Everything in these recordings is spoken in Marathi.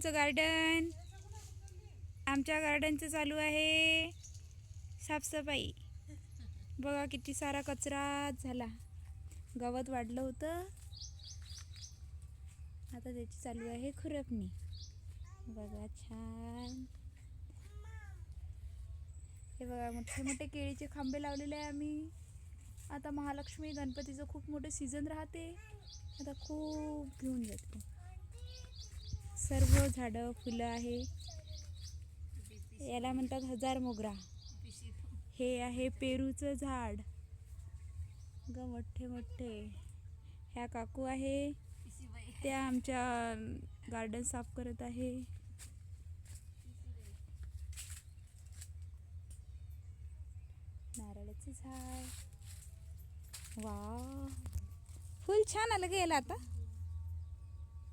तुमचं गार्डन? आमच्या गार्डनचं चालू आहे साफसफाई. बघा किती सारा कचरा झाला. गवत वाढलं होतं, आता त्याची चालू आहे खुरपणी. बघा छान. हे बघा मोठे मोठे केळीचे खांबे लावलेले आहे आम्ही. आता महालक्ष्मी गणपतीचं खूप मोठं सीझन राहते, आता खूप घेऊन जाते. सर्व झाडं फुलं आहे. याला म्हणतात हजार मोगरा. हे आहे पेरूचं झाड, ग मोठे मोठे. ह्या काकू आहे, त्या आमच्या गार्डन साफ करत आहे. नारळाचं झाड. वाव, फुल छान आलं ग याला आता.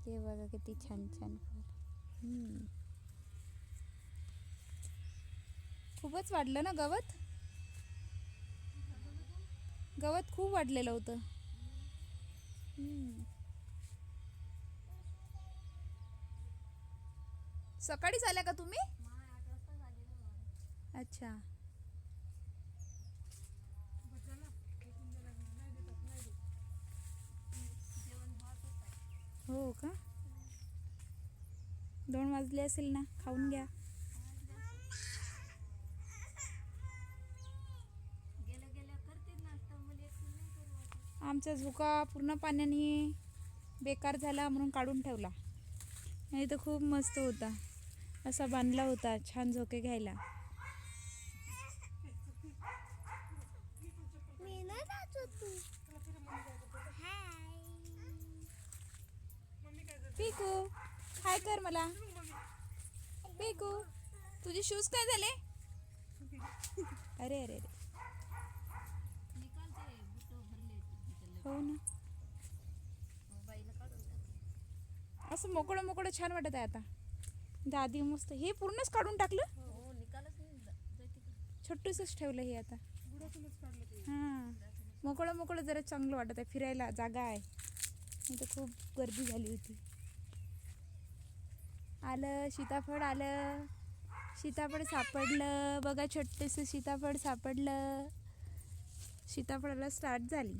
हे बघा किती छान छान फुल. खूपच वाढलं ना गवत. गवत खूप वाढलेलं होतं. सकाळीच आल्या का तुम्ही? अच्छा. हो का? 2 वाजले असेल ना, खाऊन घ्या. आमचा झोका पूर्ण पाण्याने बेकार झाला म्हणून काढून ठेवला. नाही तर खूप मस्त होता, असा बांधला होता छान झोके घ्यायला. पिकू हाय कर मला. पिकू तुझे शूज काय झाले? अरे अरे अरे, हो ना. असं मोकळं मोकळं छान वाटत आहे आता. दादी मस्त. हे पूर्णच काढून टाकलं. छोटूसच ठेवलं हे आता. हां, मोकळं मोकळं जरा चांगलं वाटत आहे, फिरायला जागा आहे. नाही तर खूप गर्दी झाली होती. आलं सीताफळ, आलं सीताफळ सापडलं. बघा छोटंसं सीताफळ सापडलं. सीताफळाला स्टार्ट झाली.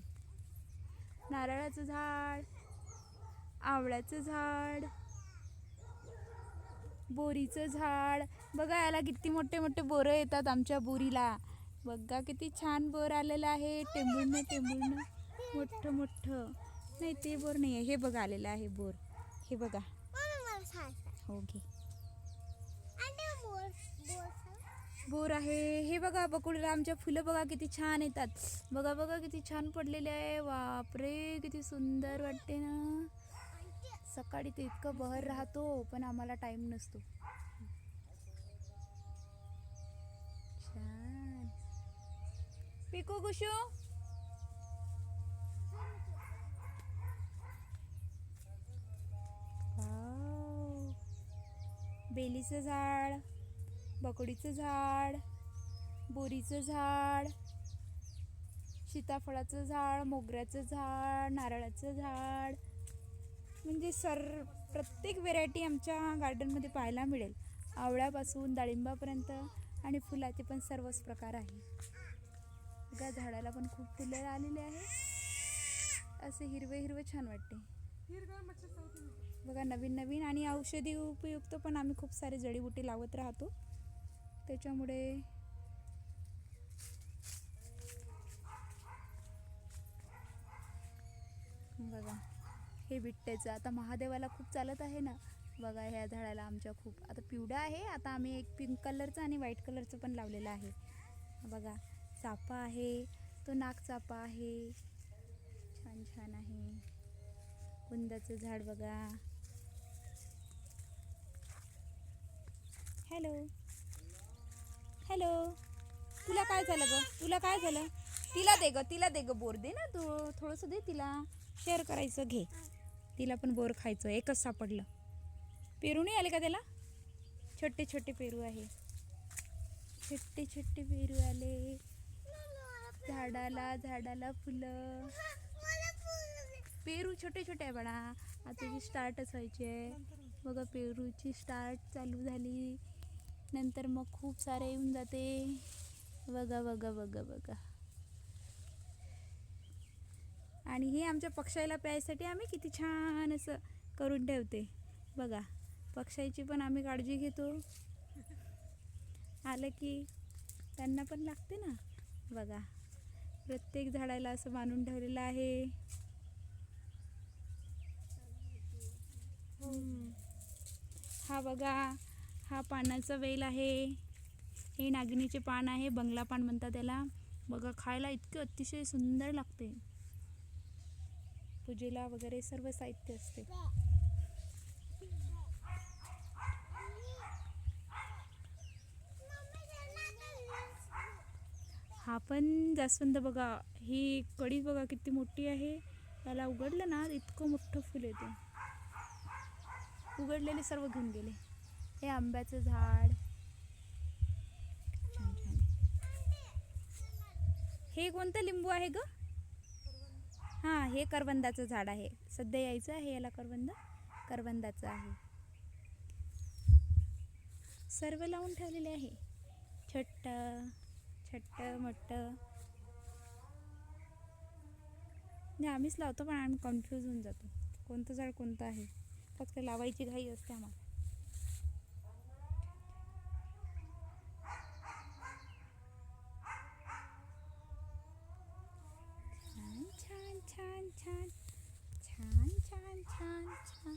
नारळाचं झाड, आवळ्याचं झाड, बोरीचं झाड. बघा याला किती मोठे मोठे बोरं येतात आमच्या बोरीला. बघा किती छान बोर आलेलं आहे, टेंबून टेंबून मोठं मोठं. नाही ते बोर नाही आहे, हे बघा आलेलं आहे बोर. हे बघा. हो घे. बोर आहे हे बघा. बकुळीला आमच्या फुलं बघा किती छान येतात. बघा बघा किती छान पडलेले आहे. बापरे किती सुंदर वाटते ना. सकाळी ते इतकं बहर राहतो, पण आम्हाला टाइम नसतो. छान. पिकू गुशू बेलीचं झाड, बकोडीचं झाड, बोरीचं झाड, सीताफळाचं झाड, मोगऱ्याचं झाड, नारळाचं झाड. म्हणजे प्रत्येक व्हेरायटी आमच्या गार्डनमध्ये पाहायला मिळेल. आवळ्यापासून डाळिंबापर्यंत आणि फुलाचे पण सर्वच प्रकार आहे. बघा झाडाला पण खूप फुलं आलेले आहे. असे हिरवे हिरवे छान वाटते. बघा नवीन नवीन आणि औषधी उपयुक्त पण आम्ही खूप सारे जडीबुटी लावत राहतो, त्याच्यामुळे बघा हे बिट्ट्याचं आता महादेवाला खूप चालत आहे ना. बघा ह्या झाडाला आमच्या खूप आता पिवळा आहे. आता आम्ही एक पिंक कलरचं आणि व्हाईट कलरचं पण लावलेलं आहे. बघा चाफा आहे, तो नागचाफा आहे, छान छान आहे. कुंदाचं झाड बघा. हॅलो हॅलो, तुला काय झालं ग? तुला काय झालं? तिला दे ग, तिला दे ग बोर. दे ना तू थोडंसं, दे तिला. शेअर करायचं. घे, तिला पण बोर खायचं. एकच सापडलं. पेरू नाही आले का त्याला? छोटे छोटे पेरू आहे, छोटे छोटे पेरू आले झाडाला. झाडाला फुलं. पेरू छोटे छोटे आहे बाळा, आता तुझी स्टार्टच व्हायची आहे. बघा पेरूची स्टार्ट चालू झाली, नंतर मग खूप सारे येऊन जाते. बघा बघा बघा बघा. आणि हे आमच्या पक्ष्याला प्यायसाठी आम्ही किती छान असं करून ठेवते. बघा, पक्ष्याची पण आम्ही काळजी घेतो. आलं की त्यांना पण लागते ना. बघा, प्रत्येक झाडाला असं बांधून ठेवलेलं आहे. हा बघा, हा पानाचा वेल आहे. हे नागिनीचे पान आहे, बंगला पान म्हणतात त्याला. बघा, खायला इतके अतिशय सुंदर लागते. पूजेला वगैरे सर्व साहित्य असते. हा पण जास्वंद बघा, ही कळी बघा किती मोठी आहे. त्याला उघडलं ना इतकं मोठं फुल येते. उघडलेले सर्व घेऊन गेले. हे आंब्याचं झाड, छान छान. हे कोणतं लिंबू आहे ग? हां, हे करवंदाचं झाड आहे. सध्या यायचं आहे याला करवंदाचं आहे. सर्व लावून ठेवलेले आहे, छोट्ट छोट्ट मोठं. आम्हीच लावतो पण आम्ही कन्फ्यूज होऊन जातो कोणतं झाड कोणतं आहे. फक्त लावायची घाई असते आम्हाला. छान छान छान छान छान छान छान छान.